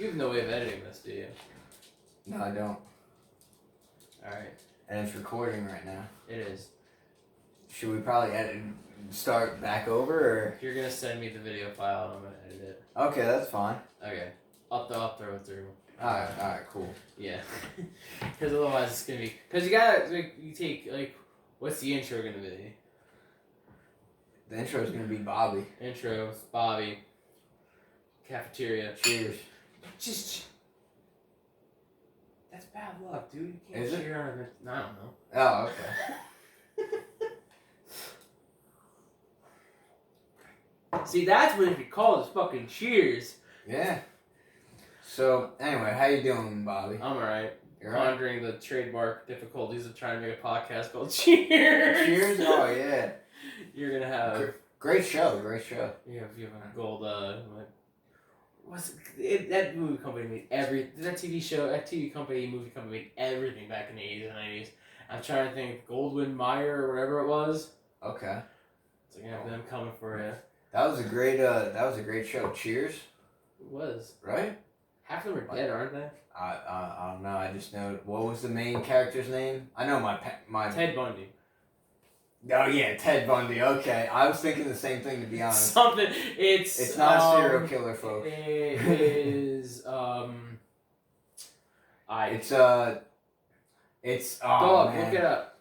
You have no way of editing this, do you? No, I don't. Alright. And it's recording right now. It is. Should we probably start back over, or? You're gonna send me the video file and I'm gonna edit it. Okay, that's fine. Okay. I'll throw it through. Alright, cool. Yeah. Because otherwise it's gonna be... Because you gotta, like, you take, like... What's the intro gonna be? The intro is gonna be Bobby. Intro, Bobby. Cafeteria. Cheers. Just... That's bad luck, dude. You can't Is it? cheer on it. I don't know. Oh, okay. See, that's what it calls fucking cheers. Yeah. So, anyway, how you doing, Bobby? I'm alright. You're right. Pondering the trademark difficulties of trying to make a podcast called Cheers. Cheers? Oh, yeah. You're gonna have... Great show. You have a gold, that movie company made that TV company, movie company made everything back in the 80s and 90s. I'm trying to think, Goldwyn Mayer or whatever it was. Okay. So you have them coming for you. That was a great show. Cheers. It was. Right? Half of them are dead, aren't they? I don't know. I just know, what was the main character's name? I know my Ted Bundy. Oh yeah, Ted Bundy. Okay, I was thinking the same thing, to be honest. It's not a serial killer, folks. It is It's Dog, man. look it up.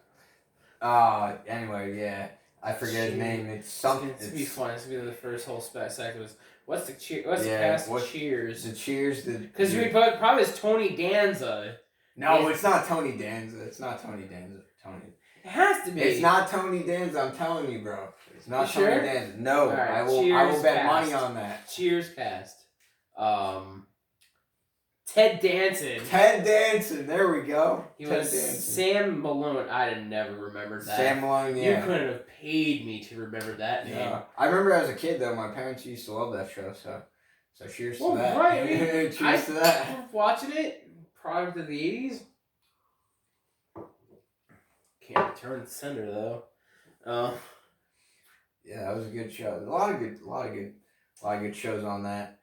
Anyway, yeah, I forget his name. It's something. It's gonna be fun. It's gonna be the first whole second was what's the cast of Cheers? The Cheers. Because we probably is Tony Danza. No, it's not Tony Danza. It's not Tony Danza. It has to be. It's not Tony Danza. I'm telling you, bro. It's not Tony sure? Danza. No, right, I will bet cast. money on that. Cheers cast. Ted Danson. Ted Danson. There we go. He Ted was Danson. Sam Malone. I'd have never remembered that. Sam Malone, yeah. You couldn't have paid me to remember that name. Yeah. I remember as a kid, though, my parents used to love that show, so cheers to that. Right. I mean, cheers to that. I was watching it prior to the 80s. Can't return to sender, though. Yeah, that was a good show. A lot of good shows on that.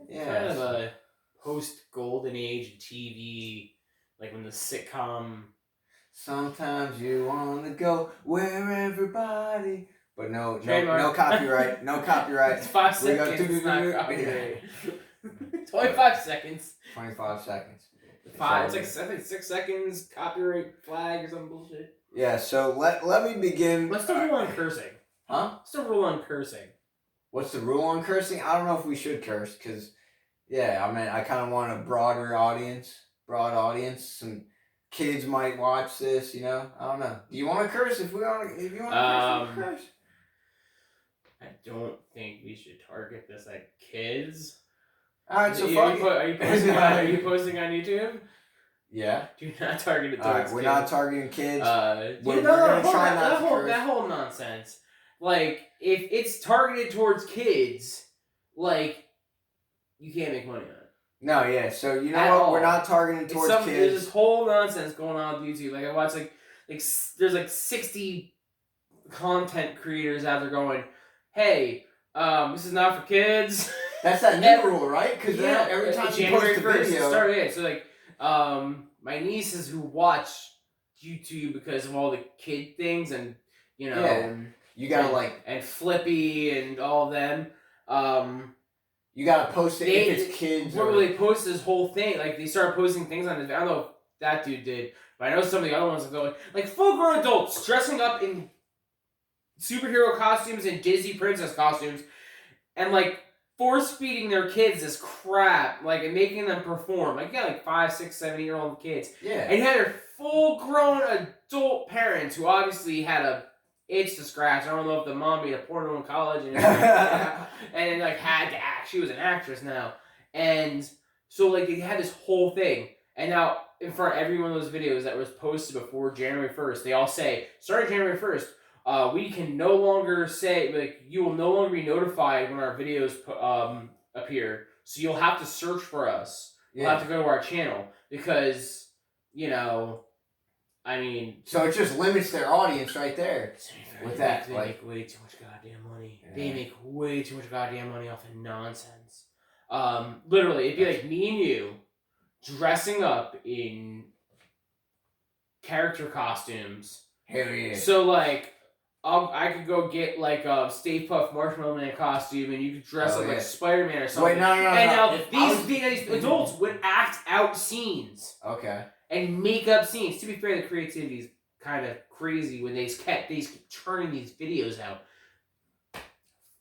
Yeah. Kind of a post-golden age TV, like when the sitcom... Sometimes you want to go where everybody... But no copyright. No copyright. It's 5 seconds, it's not copyright. 25 seconds. 25 seconds. It's like, I think 6 seconds, copyright flag or some bullshit. Yeah, so let me begin. What's the rule on cursing? Huh? What's the rule on cursing? What's the rule on cursing? I don't know if we should curse, because, yeah, I mean, I kind of want a broad audience. Some kids might watch this, you know? I don't know. Do you want to curse? If you want to curse, we can curse. I don't think we should target this at kids. Alright, so are you posting on YouTube? Yeah. Do not target it towards kids. We're not targeting kids. We're going to try not to curse. That whole nonsense. Like, if it's targeted towards kids, like, you can't make money on it. No, yeah. So, you know what? We're not targeting towards kids. There's this whole nonsense going on with YouTube. Like, I watch, like there's, like, 60 content creators out there going, hey, this is not for kids. That's that new rule, right? Because every time you post a video... started. So, like, my nieces who watch YouTube because of all the kid things and, you know... Yeah. You gotta, and Flippy and all of them, you gotta post it if it's kids. They post this whole thing. Like, they started posting things on this. I don't know if that dude did, but I know some of the other ones are going, like, full-grown adults dressing up in superhero costumes and Disney princess costumes and, like, force-feeding their kids this crap, like, and making them perform. Like, you got, like, 5, 6, 7-year-old kids. Yeah. And you had their full-grown adult parents who obviously had a itch to scratch. I don't know if the mom made a porno in college and like had to act. She was an actress now. And so, like, they had this whole thing. And now, in front of every one of those videos that was posted before January 1st, they all say, starting January 1st, we can no longer say, like, you will no longer be notified when our videos appear. So you'll have to search for us. Yeah. You'll have to go to our channel. Because, you know, I mean... So it just limits their audience right there. With that, they make way too much goddamn money. Yeah. They make way too much goddamn money off of nonsense. Literally, it'd be like me and you dressing up in character costumes. Hell yeah. So like, I could go get like a Stay Puft Marshmallow Man costume, and you could dress up like Spider-Man or something. Wait, no. And now these adults would act out scenes. Okay. And make up scenes. To be fair, the creativity is kind of crazy when they keep churning these videos out.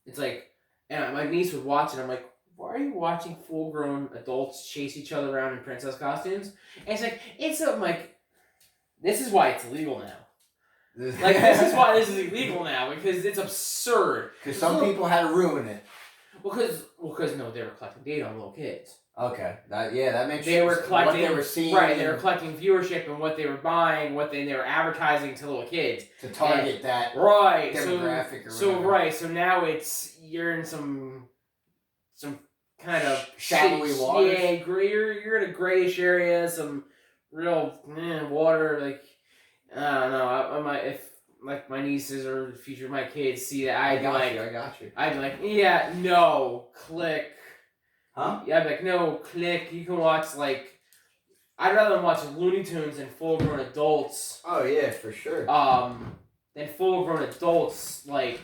It's like, and my niece would watch it. I'm like, why are you watching full-grown adults chase each other around in princess costumes? And it's like, I'm like, this is why it's illegal now. Like, this is why this is illegal now, because it's absurd. Because some people had to ruin it. Because no, they were collecting data on little kids. Okay, that makes sense. They were collecting what they were seeing, right? They were collecting viewership and what they were buying, they were advertising to little kids to target that right demographic. So now you're in some kind of shadowy water. Yeah, you're in a grayish area, some real water. Like I don't know. I might if like my nieces or the future of my kids see that I got you. I'd be like, yeah, no, click. Huh? Yeah, I'd be like, no, click. You can watch like. I'd rather watch Looney Tunes than full-grown adults. Oh yeah, for sure. Than full-grown adults like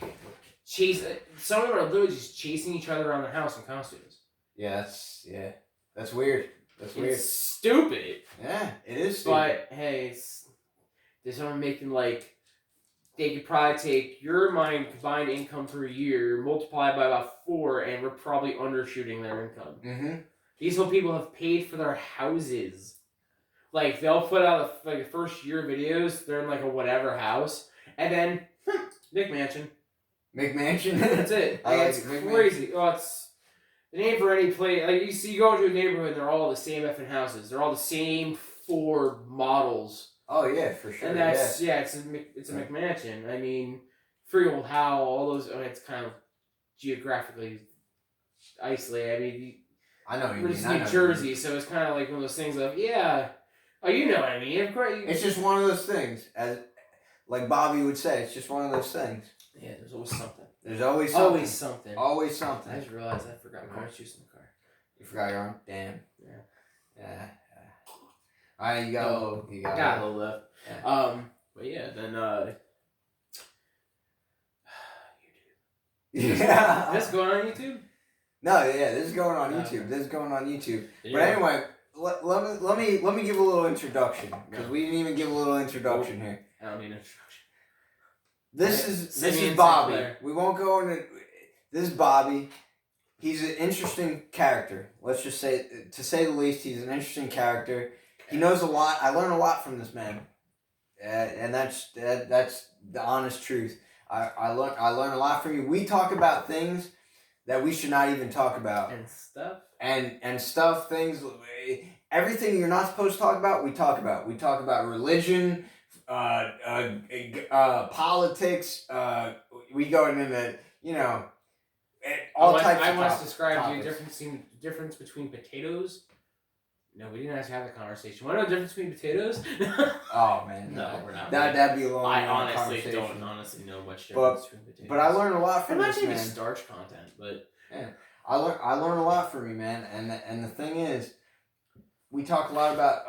chase. Some of them are literally just chasing each other around the house in costumes. Yeah, that's weird. It's stupid. Yeah, it is stupid. But hey, there's someone making like. They could probably take your combined income for a year, multiply by about 4, and we're probably undershooting their income. Mm-hmm. These whole people have paid for their houses. Like, they'll put out, the first year videos, they're in, like, a whatever house, and then, McMansion. McMansion? That's it. Like, it's crazy. Oh, it's the name for any place. Like, you go into a neighborhood, and they're all the same effing houses. They're all the same 4 models. Oh yeah, for sure. And that's it's a McMansion. I mean, Freehold, How, all those. It's kind of geographically isolated. I mean, I know we're just New Jersey, so it's kind of like one of those things of Oh, you know what I mean? Of course. It's just one of those things, as like Bobby would say. It's just one of those things. Yeah, there's always something. There's always something. Always something. Always something. I just realized I forgot my orange juice in the car. You forgot your own? Damn. Yeah. Alright, you got a little left. Yeah. But yeah, then YouTube. Yeah. This going on YouTube? No, yeah, this is going on YouTube. Okay. This is going on YouTube. Yeah. But anyway, let me give a little introduction because we didn't even give a little introduction here. I don't need an introduction. This is Bobby. We won't go into. This is Bobby. He's an interesting character. Let's just say, to say the least, he's an interesting character. He knows a lot. I learn a lot from this man, and that's the honest truth. I learn a lot from you. We talk about things that we should not even talk about, and stuff things. Everything you're not supposed to talk about, we talk about. We talk about religion, politics. We go into all types. I once described topics. the difference between potatoes. No, we didn't actually have the conversation. Want to know the difference between potatoes? Oh man, no, we're not. That'd be a long. I honestly conversation. don't know much difference between potatoes. But I learned a lot from this man. It might be starch content, but yeah, I learned a lot from you, man. And the thing is, we talk a lot about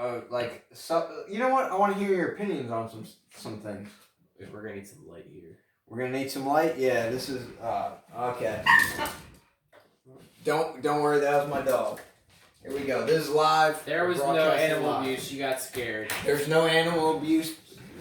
you know what? I want to hear your opinions on some things. We're gonna need some light here. We're gonna need some light. Yeah, this is okay. Don't worry, that was my dog. Here we go. This is live. There was no animal abuse. You got scared. There's no animal abuse.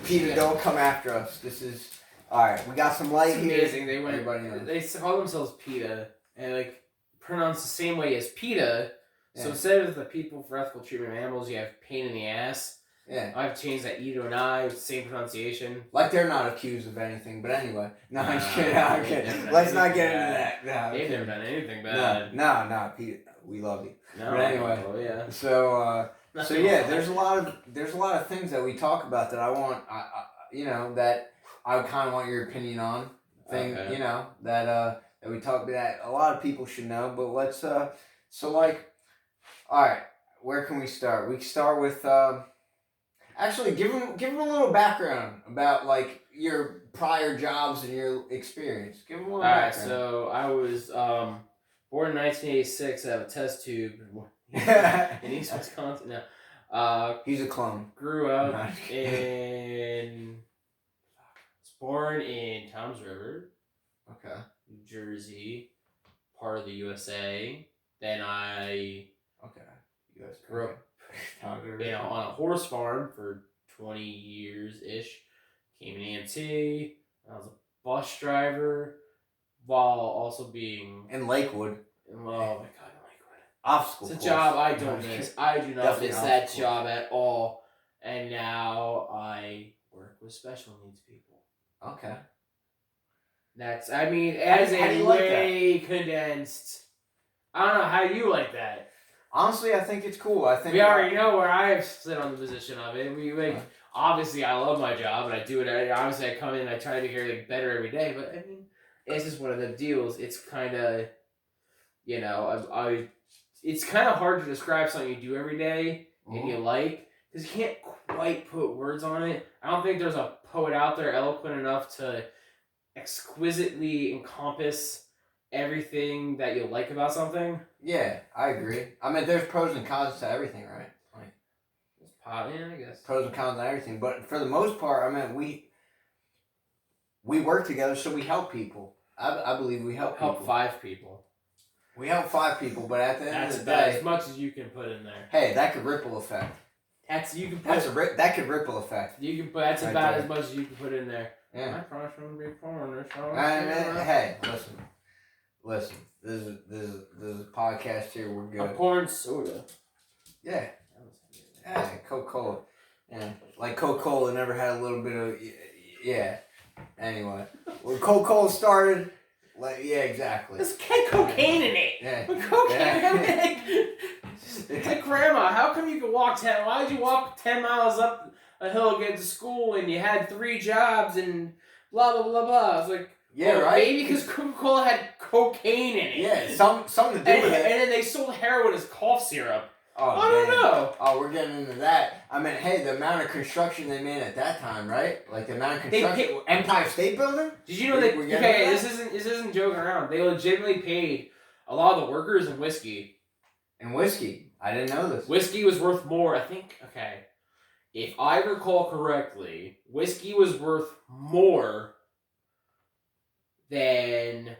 Peter, don't come after us. This is alright. We got some light it's here. Amazing. They call themselves PETA and pronounce the same way as PETA. Yeah. So instead of the People for Ethical Treatment of Animals, you have pain in the ass. Yeah. I've changed that E to an I, same pronunciation. Like they're not accused of anything, but anyway. No, I'm just kidding. I'm kidding. Let's not get into that. No, they've never done anything bad. No, Pete, we love you. No, but anyway, yeah. So yeah, there's a lot of things that we talk about that I want, that I kind of want your opinion on. Okay. That we talk that a lot of people should know. But let's all right, where can we start? We can start with actually give them a little background about your prior jobs and your experience. Give them a little background. Alright, so I was Born in 1986, I have a test tube in East Wisconsin. No. He's a clone. Grew up in... Was born in Toms River. Okay. New Jersey. Part of the USA. Then I... Okay. US. Grew up on a horse farm for 20 years-ish. Came in EMT. I was a bus driver while also being... In Lakewood. Oh my god, Lakewood. Obstacle It's a course. job I don't miss. I do not Definitely miss that obstacle job at all. And now I work with special needs people. Okay. That's, I mean, as How do a you like way condensed... I don't know, how you like that? Honestly, I think it's cool. I think We already know where I sit on the position of it. We like obviously I love my job and I do it. Obviously I come in and I try to get like better every day. But I mean, it's just one of the deals. It's kind of, you know, it's kind of hard to describe something you do every day and you like because you can't quite put words on it. I don't think there's a poet out there eloquent enough to exquisitely encompass everything that you like about something. Yeah, I agree. I mean, there's pros and cons to everything, right? Like, Yeah, I guess. pros and cons to everything. But for the most part, I mean, we work together, so we help people. I believe we help people. 5 people. We help 5 people, but at the end That's of the about day, as much as you can put in there. hey, that could ripple effect. That could ripple effect. You can put that's right about there. as much as you can put in there. Yeah. I probably shouldn't be foreigner. So Hey, listen. This is a podcast here. We're good. A corn soda. Yeah. Yeah, Coca-Cola. Yeah, like Coca-Cola never had a little bit of yeah. Anyway, when Coca-Cola started, like exactly. There's cocaine in it. Yeah. Cocaine. Like grandma, how come you could walk 10? Why did you walk 10 miles up a hill to get to school and you had 3 jobs and blah blah blah blah? I was like, right. Maybe because Coca-Cola had cocaine in it. Yeah, something to do with it. And then they sold heroin as cough syrup. Oh, I don't know. Oh, we're getting into that. I mean, hey, the amount of construction they made at that time, right? Like the amount of construction. Empire State Building? Did you know that? Okay, this isn't joking around. They legitimately paid a lot of the workers in whiskey. And whiskey. I didn't know this. Whiskey was worth more. I think. Okay, if I recall correctly, whiskey was worth more than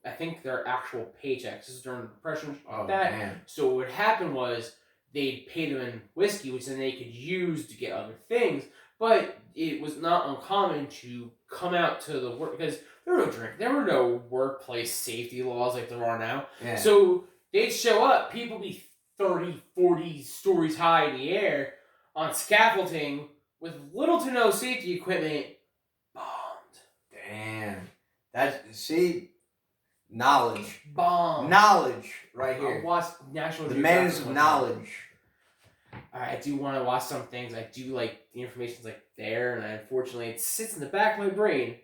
I think their actual paychecks. This is during the Depression. Man. So what happened was they paid them in whiskey, which then they could use to get other things. But it was not uncommon to come out to the work because there were no workplace safety laws like there are now. Yeah. So they'd show up, people be 30, 40 stories high in the air on scaffolding with little to no safety equipment, bombed. Damn. Knowledge. Bomb. Knowledge right here. I watched National The Geographic menace of knowledge. I do want to watch some things. I do like the information's like there, and unfortunately it sits in the back of my brain.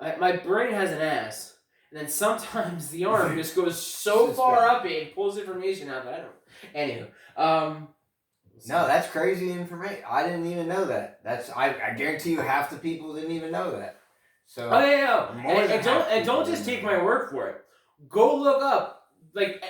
My brain has an ass, and then sometimes the arm just goes so far up it and pulls information out that I don't. Anywho, no, that's crazy information. I didn't even know that. I guarantee you half the people didn't even know that. So. Oh yeah, and don't just take my word for it. Go look up. Like,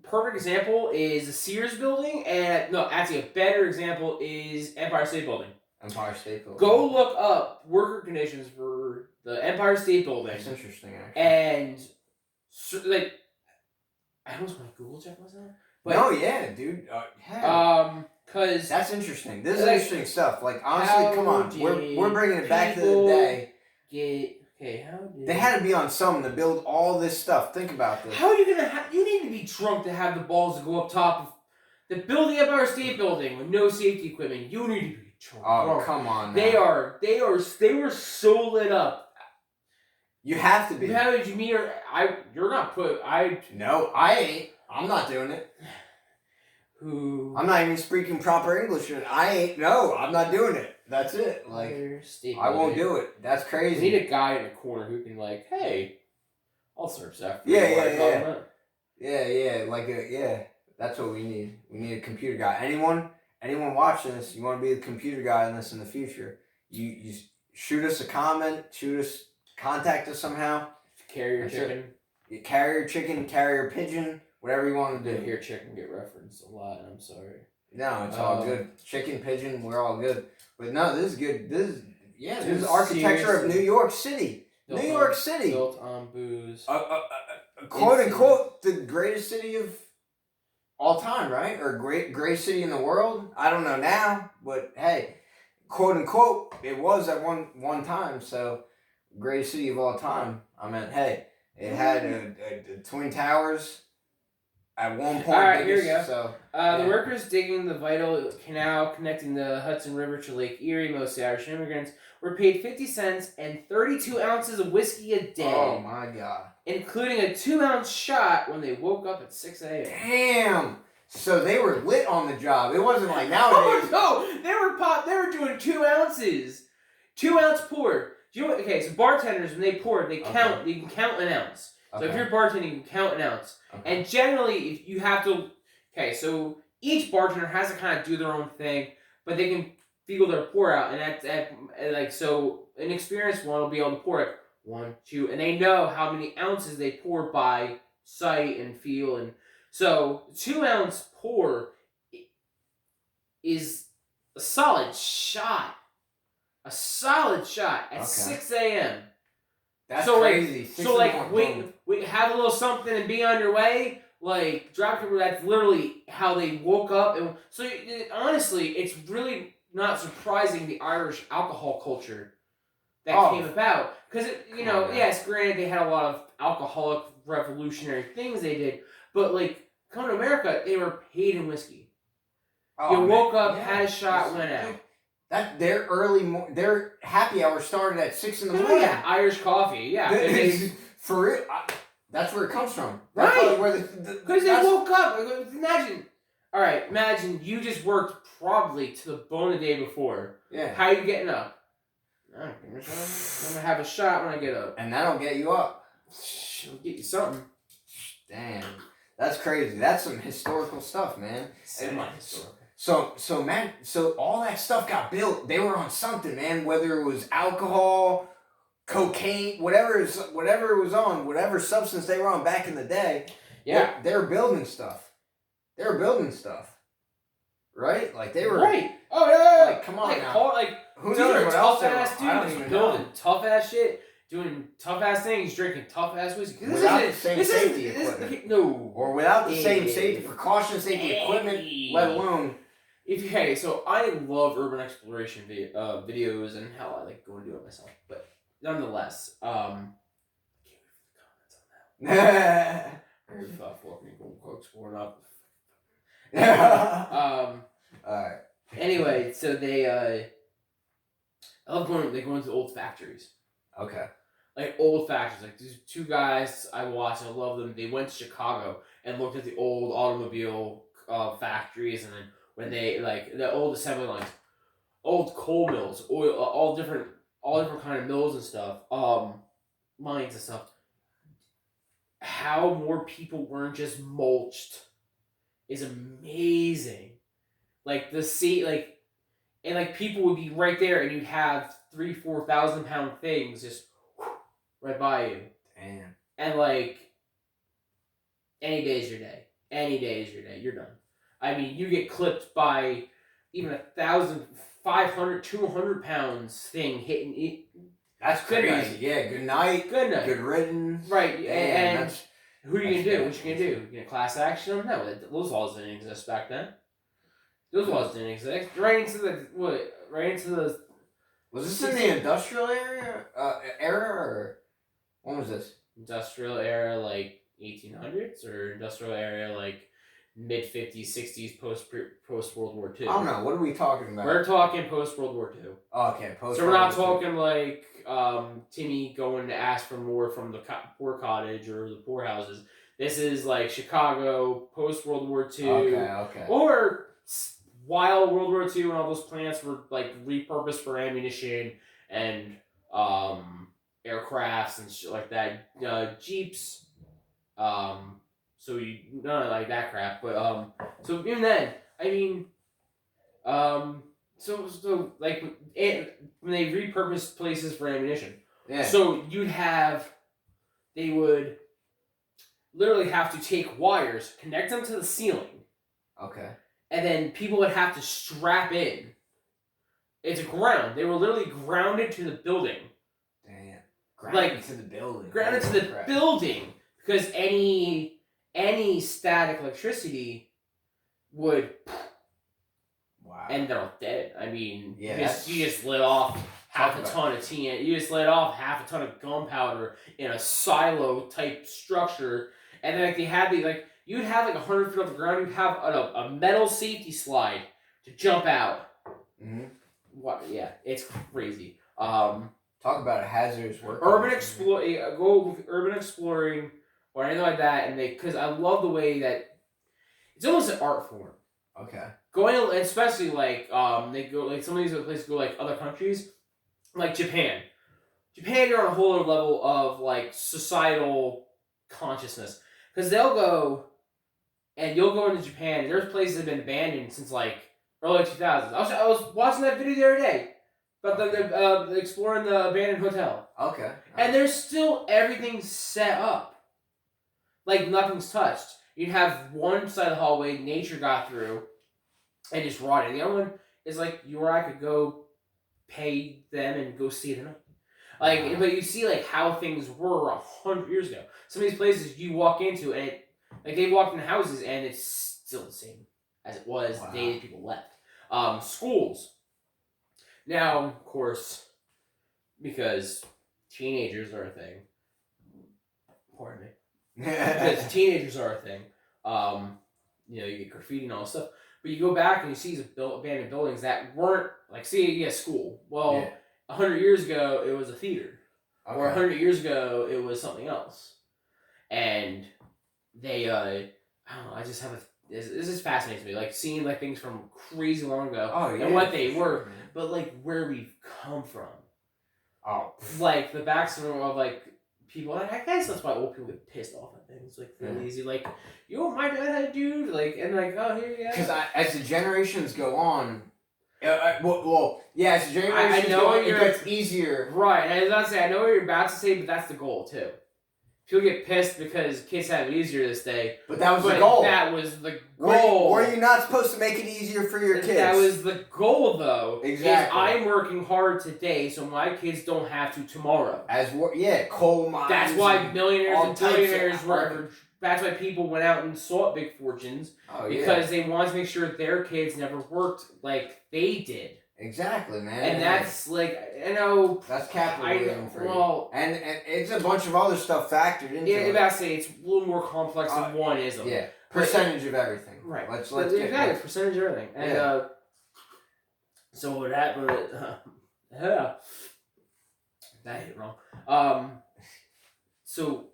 perfect example is the Sears building, and no, actually a better example is Empire State Building. Empire State Building. Go look up worker conditions for the Empire State Building. That's interesting, actually. And so, like, I almost want to Google check myself. But, no, yeah, dude. cause that's interesting. This is interesting stuff. Like, honestly, come on, we're bringing it back to the day. They had to be on something to build all this stuff. Think about this. How are you gonna? You need to be drunk to have the balls to go up top of the Empire State Building with no safety equipment. You need to be drunk. Oh, come on. Now. They were so lit up. You have to be. How did you meet her? You're not put. No, I ain't. I'm not doing it. Who? I'm not even speaking proper English. I ain't. No, I'm not doing it. That's it. Like, I won't do it. That's crazy. We need a guy in the corner who can hey, I'll search that for you. Yeah. Like that's what we need. We need a computer guy. Anyone watching this, you want to be the computer guy in this in the future, you shoot us a comment, contact us somehow. Carrier chicken. carrier chicken, carrier pigeon, whatever you want to I do. hear chicken get referenced a lot, and I'm sorry. No, it's all good. Chicken, pigeon, we're all good. But no, this is good. This is architecture of New York City. New York City. Built on booze. Quote unquote, the greatest city of all time, right? Or greatest city in the world? I don't know now, but hey, quote unquote, it was at one time. So, greatest city of all time. I mean, hey, it had a Twin Towers at one point. All right, here we go. So, The workers digging the vital canal connecting the Hudson River to Lake Erie, mostly Irish immigrants, were paid 50 cents and 32 ounces of whiskey a day. Oh my God. Including a 2-ounce shot when they woke up at 6 a.m. Damn! So they were lit on the job. It wasn't like nowadays. Oh no! They were doing 2 ounces. 2-ounce pour. Do you know what? Okay, so bartenders, when they pour, they count. They can count an ounce. So if you're bartending, you can count an ounce. Okay. And generally, if you have to... Okay, so each bartender has to kind of do their own thing, but they can feel their pour out. And like, so an experienced one will be able to pour it 1, 2, and they know how many ounces they pour by sight and feel. And so 2-ounce pour is a solid shot. A solid shot at 6 a.m. That's so crazy. Wait, have a little something and be on your way. Like, that's literally how they woke up. And so, honestly, it's really not surprising the Irish alcohol culture that came about. Because, yes, granted, they had a lot of alcoholic revolutionary things they did. But, like, coming to America, they were paid in whiskey. You woke up, had a shot, went out. That their happy hour started at 6 in the morning. Yeah, Irish coffee. Yeah, for real. That's where it comes from. That's right? Because they woke up. Imagine you just worked probably to the bone the day before. Yeah. How are you getting up? I'm gonna have a shot when I get up. And that'll get you up. It'll get you something. Damn, that's crazy. That's some historical stuff, man. Semi-historical. So all that stuff got built. They were on something, man. Whether it was alcohol, cocaine, whatever it was on, whatever substance they were on back in the day. Yeah, they were building stuff. Right? Like they were. Right. Oh yeah. Like come on now. Who knows what else they were? I don't even know. Tough ass shit. Doing tough ass things, drinking tough ass whiskey. Without the same safety equipment. No. Or without the same safety precautions, safety equipment, let alone. So I love urban exploration videos, and hell, I like go and do it myself. But nonetheless, can't wait for the comments on that. Very thoughtful. Me going to explore up. Alright. Anyway, so I love going. They go into old factories. Okay. Like old factories, like these 2 guys I watch, I love them. They went to Chicago and looked at the old automobile factories, and then when they the old assembly lines, old coal mills, oil, all different kind of mills and stuff, mines and stuff. How more people weren't just mulched is amazing. Like the sea, and people would be right there, and you'd have 3,000-4,000 pound things just right by you. Damn. And any day is your day. Any day is your day. You're done. I mean, you get clipped by even 1,000, 500, 200 pounds thing hitting. That's crazy. Night. Yeah. Good night. Good night. Good riddance. Right. And who are you gonna do? What you gonna do? You gonna class action them? No, those laws didn't exist back then. Those laws didn't exist. Right into the. Was this in the industrial era or when was this? Industrial era, 1800s, or industrial era, mid 50s, 60s, post World War II. I don't know. What are we talking about? We're talking post World War II. Okay, post. So we're not talking Timmy going to ask for more from the poor cottage or the poor houses. This is Chicago post World War II. Okay. Or while World War II and all those plants were repurposed for ammunition and aircrafts and shit like that, Jeeps. So you none of that crap, but so even then, I mean, so when they repurposed places for ammunition, yeah. So they would literally have to take wires, connect them to the ceiling, Okay. and then people would have to strap in. It's ground. They were literally grounded to the building. Damn. Grounded to the building because any static electricity would. Wow. And they're dead. I mean, yeah, you just lit off half a ton of TNT. You just lit off half a ton of gunpowder in a silo type structure, and then like they had you'd have like 100 feet off the ground. You'd have a metal safety slide to jump out. Mm-hmm. What? Yeah, it's crazy. Talk about a hazardous work. Go with urban exploring or anything like that, and because I love the way that it's almost an art form. Okay. Going, especially they go some of these places go other countries, like Japan. Japan, you're on a whole other level of societal consciousness because they'll go, and you'll go into Japan. And there's places that have been abandoned since early 2000s. I was watching that video the other day about them exploring the abandoned hotel. Okay. And there's still everything set up, nothing's touched. You'd have one side of the hallway nature got through. And just rotted. The other one is you or I could go pay them and go see them. But you see how things were 100 years ago. Some of these places you walk into and they walk in houses and it's still the same as it was the day that people left. Schools. Now, of course, because teenagers are a thing. Pardon me. Because teenagers are a thing. You get graffiti and all this stuff. But you go back and you see these abandoned buildings that weren't school. Well, 100 years ago it was a theater, or 100 years ago it was something else, and they I don't know. I just have this is fascinating to me, seeing things from crazy long ago and what they were, but where we've come from. Oh, the backstory of people. I guess that's why old people get pissed off at things real easy. You know what my dad had, dude? Oh, here you go. Because as the generations go on, as the generations I know go on, it gets easier. Right, and I was about to say, I know what you're about to say, but that's the goal too. People get pissed because kids have it easier this day. But that was the goal. That was the goal. Were you not supposed to make it easier for your kids? That was the goal, though. Exactly. I'm working hard today, so my kids don't have to tomorrow. Coal mines. That's why millionaires and billionaires were. That's why people went out and sought big fortunes. Because they wanted to make sure their kids never worked like they did. Exactly, man. And that's I know that's capitalism for you. And it's a bunch of other stuff factored into it. I say it's a little more complex than one ism. Yeah, percentage of everything. Right. Let's get percentage of everything. And so with that, that hit wrong. So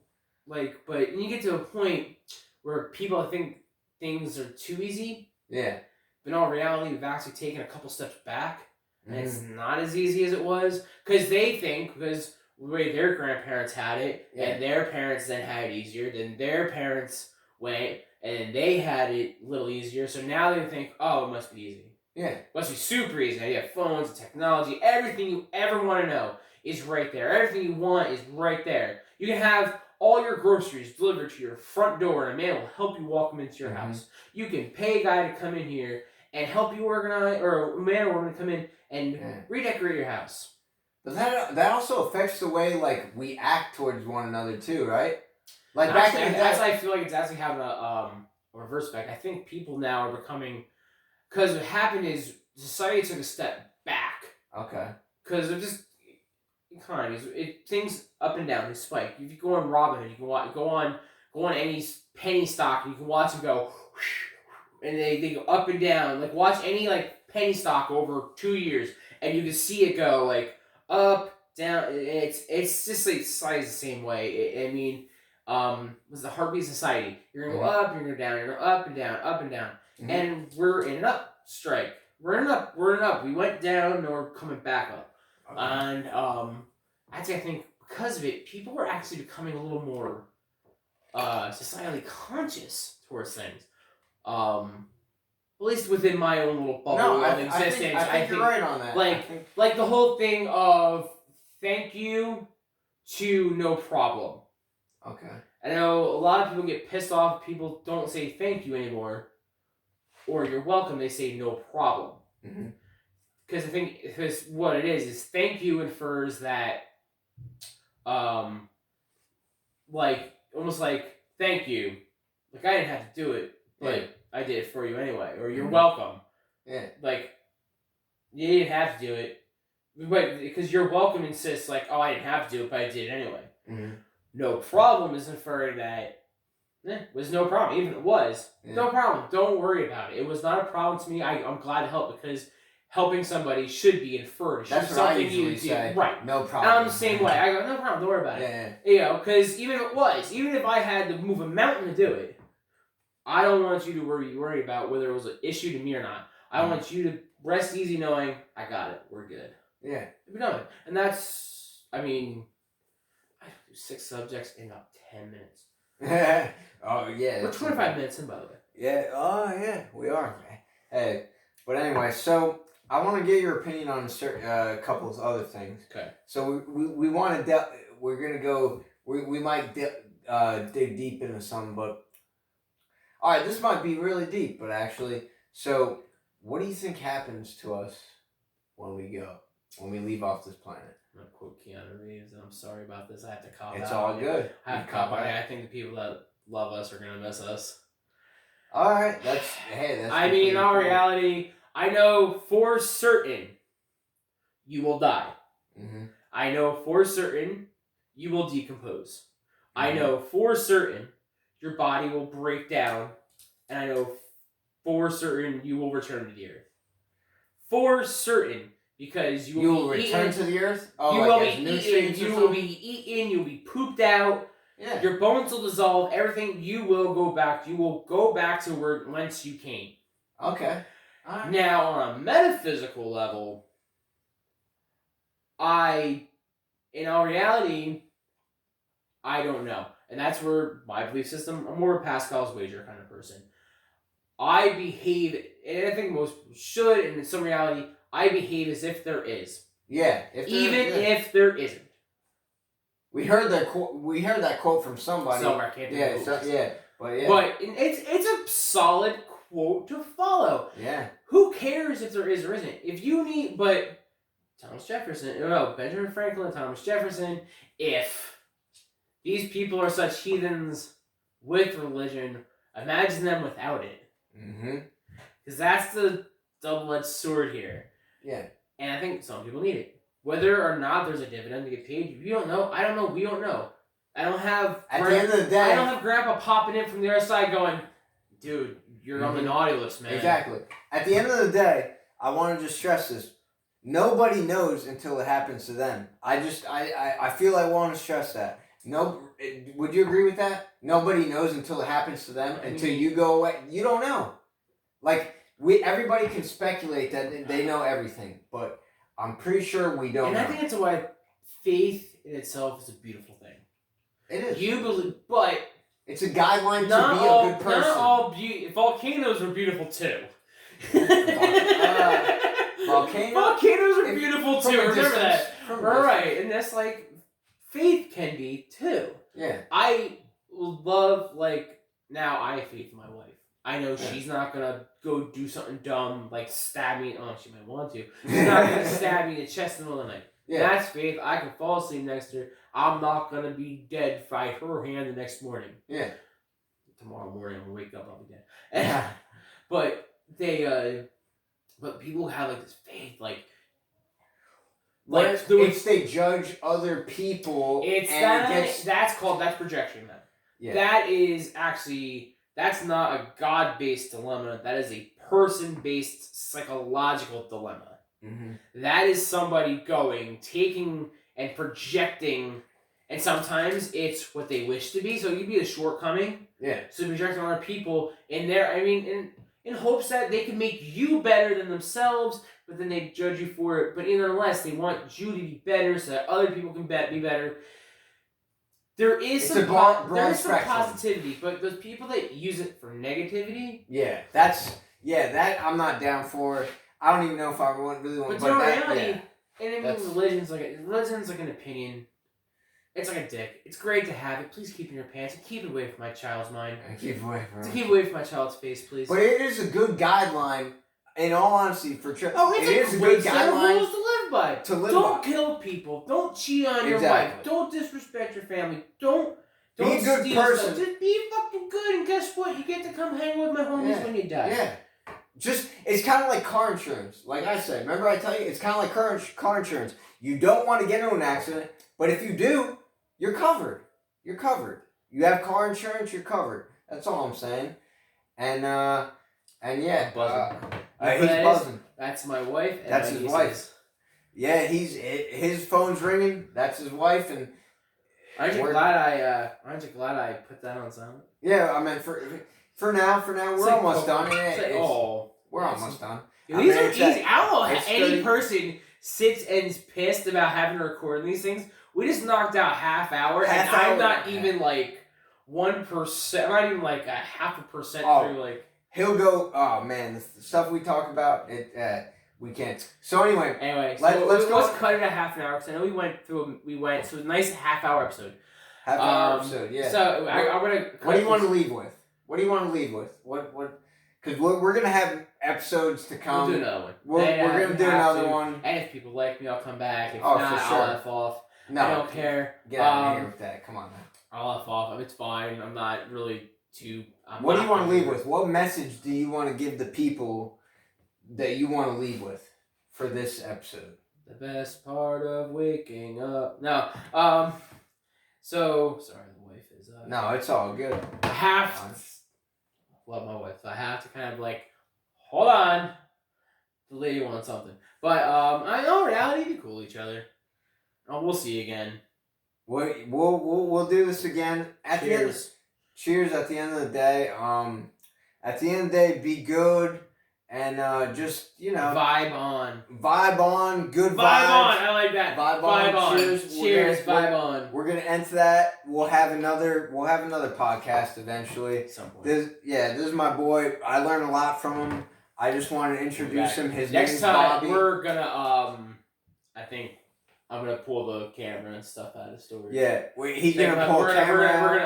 but when you get to a point where people think things are too easy. Yeah. But in all reality, we've actually taken a couple steps back, and it's not as easy as it was. Because they think, because the way their grandparents had it, and their parents then had it easier, then their parents went, and they had it a little easier. So now they think, oh, it must be easy. Yeah. It must be super easy. Now you have phones and technology. Everything you ever want to know is right there. Everything you want is right there. You can have all your groceries delivered to your front door, and a man will help you walk them into your house. You can pay a guy to come in here and help you organize, or a man or woman to come in and redecorate your house. But that also affects the way we act towards one another too, right? Back in the day, I feel it's actually having a reverse effect. I think people now are becoming, because what happened is society took a step back. Okay. Because of just economies, things up and down, they spike. If you go on Robinhood, you can go on any penny stock, you can watch them go. And they go up and down. Watch any penny stock over 2 years, and you can see it go up, down. It's just society's the same way. Was the heartbeat society? You're gonna go up, you're gonna go down, you're gonna go up and down, up and down, and we're in an up strike. We're in an up. We went down, and we're coming back up. Okay. And I think because of it, people are actually becoming a little more societally conscious towards things. At least within my own little bubble of existence. I think you're right on that. The whole thing of thank you to no problem. Okay. I know a lot of people get pissed off if people don't say thank you anymore, or you're welcome. They say no problem. Because I think because what it is thank you infers that, like almost like thank you, like I didn't have to do it, but I did it for you anyway, or you're welcome. Yeah. Like you didn't have to do it, but because you're welcome insists like, oh, I didn't have to do it, but I did it anyway. No problem is inferring that was no problem. Even if it was no problem. Don't worry about it. It was not a problem to me. I'm glad to help because helping somebody should be inferred. That's what I usually say. Right. No problem. And I'm the same way. I go, no problem. Don't worry about it. You know, because even if I had to move a mountain to do it, I don't want you to worry about whether it was an issue to me or not. I want you to rest easy knowing I got it. We're good. Yeah. We're done. And that's, I mean, I do 6 subjects in about 10 minutes. Oh, yeah. We're 25 minutes in, by the way. Yeah. Oh, yeah. We are. Hey. But anyway, so I want to get your opinion on a couple of other things. Okay. So we want to, we're going to go, we might dig deep into some, but, all right, this might be really deep, but actually, so what do you think happens to us when we leave off this planet? I'm going to quote Keanu Reeves, and I'm sorry about this. I have to cop out. It's all good. I have to cop out. I think the people that love us are going to miss us. All right. That's. I mean, in all reality, I know for certain you will die. I know for certain you will decompose. I know for certain your body will break down. And I know for certain you will return to the earth. For certain. Because you will be return eaten, to the earth? Oh, you will be eaten, you will be eaten, you'll be pooped out. Yeah. Your bones will dissolve, everything, you will go back to whence you came. Okay. All right. Now, on a metaphysical level, in all reality, I don't know. And that's where my belief system, I'm more a Pascal's wager kind of person. I behave, and I think most should, and in some reality, I behave as if there is. Yeah. If there isn't. We heard that quote from somebody. Somewhere, I can't think But it's a solid quote to follow. Yeah. Who cares if there is or isn't? If you need, but Benjamin Franklin, Thomas Jefferson, if these people are such heathens with religion, imagine them without it. Because that's the double-edged sword here. Yeah. And I think some people need it. Whether or not there's a dividend to get paid, you don't know. I don't know. We don't know. I don't have... At the end of the day... I don't have Grandpa popping in from the other side going, dude, you're on the naughty list, man. Exactly. At the end of the day, I want to just stress this. Nobody knows until it happens to them. I feel I want to stress that. No, would you agree with that? Nobody knows until it happens to them. Until you go away. You don't know. Like... everybody can speculate that they know everything, but I'm pretty sure we don't know. I think that's why faith in itself is a beautiful thing. It is. You believe, but... It's a guideline to be a good person. Not all volcanoes are beautiful too. Volcanoes are beautiful too, remember that. Right, and that's like, faith can be too. Yeah. I love, now I have faith in my wife. I know she's not gonna go do something dumb like stab me. Oh, she might want to. She's not gonna stab me in the chest in the middle of the night. Yeah. That's faith. I can fall asleep next to her. I'm not gonna be dead by her hand the next morning. Yeah. Tomorrow morning, I'll wake up, I'll be dead. But but people have this faith, if they judge other people, that's projection. Then. Yeah. That is actually. That's not a God-based dilemma. That is a person-based psychological dilemma. That is somebody taking, and projecting, and sometimes it's what they wish to be. So it could be a shortcoming. Yeah. So projecting on other people in hopes that they can make you better than themselves, but then they judge you for it. But nonetheless, they want you to be better so that other people can be better. There is some positivity, but those people that use it for negativity... that I'm not down for. I don't even know if I really want to... But in reality, religion's like an opinion. It's like a dick. It's great to have it. Please keep it in your pants and keep it away from my child's mind. Keep away from Keep away from my child's face, please. But it is a good guideline, in all honesty, for children. Oh, it's it is a good set of guideline rules to live by. Don't kill people. Don't cheat on your wife. Don't disrespect your family. Don't be a good steal person. Stuff. Just be fucking good, and guess what? You get to come hang with my homies when you die. Yeah. Just, it's kind of like car insurance. Like I said, remember I tell you, it's kind of like car insurance. You don't want to get into an accident, but if you do, you're covered. You're covered. You have car insurance, you're covered. That's all I'm saying. And yeah. He's buzzing. That's my wife. And that's his wife. Yeah, his phone's ringing. That's his wife, and aren't you glad I put that on silent? Yeah, I mean for now we're almost done. We're almost done. These are easy. I don't know how any person sits and is pissed about having to record these things. We just knocked out half hour, and I'm not even like 1%. I'm not even like a 0.5% through. Like he'll go. Oh man, the stuff we talk about we can't. So anyway, let's cut it at half an hour because I know we went so a nice half-hour episode. Half-hour episode, yeah. So I'm gonna. What do you want to leave with? What do you want to leave with? What? Because we're gonna have episodes to come. We'll do another one. We're gonna do another one. And if people like me, I'll come back. If not, for sure. I'll F off. No, I don't care. Get out of here with that. Come on now. I'll F off. It's fine. I'm not really too. What do you want to leave with? What message do you want to give the people that you want to leave with for this episode? The best part of waking up. No. So sorry, the wife is. No, it's all good. I have to love my wife. So I have to kind of like hold on. The lady wants something, but I know in reality we cool each other. We'll see you again. We'll do this again. Cheers at the end of the day. At the end of the day, be good and just vibe on. Good vibes. Vibe on. I like that. Vibe on. Cheers. Vibe on. We're gonna end that. We'll have another podcast eventually. Some point. This is my boy. I learned a lot from him. I just wanted to introduce him. His next name's time Bobby. we're gonna I think I'm gonna pull the camera and stuff out of storage. Yeah, he's gonna pull the camera out.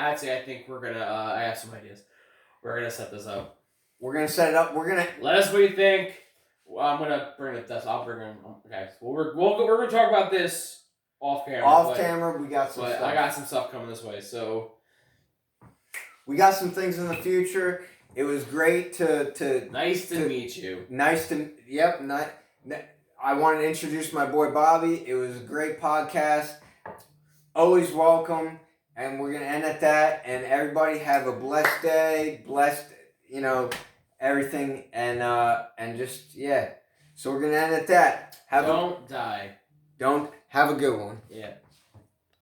I think we're gonna. I have some ideas. We're gonna set this up. We're gonna set it up. Let us know what you think. I'm gonna bring it. I'll bring him. Okay, so we're gonna talk about this off camera. Camera, we got some stuff. I got some stuff coming this way. So we got some things in the future. It was great to nice to meet you. I wanted to introduce my boy Bobby. It was a great podcast. Always welcome. And we're going to end at that. And everybody have a blessed day. Blessed, everything. And just, yeah. So we're going to end at that. Don't die. Have a good one. Yeah.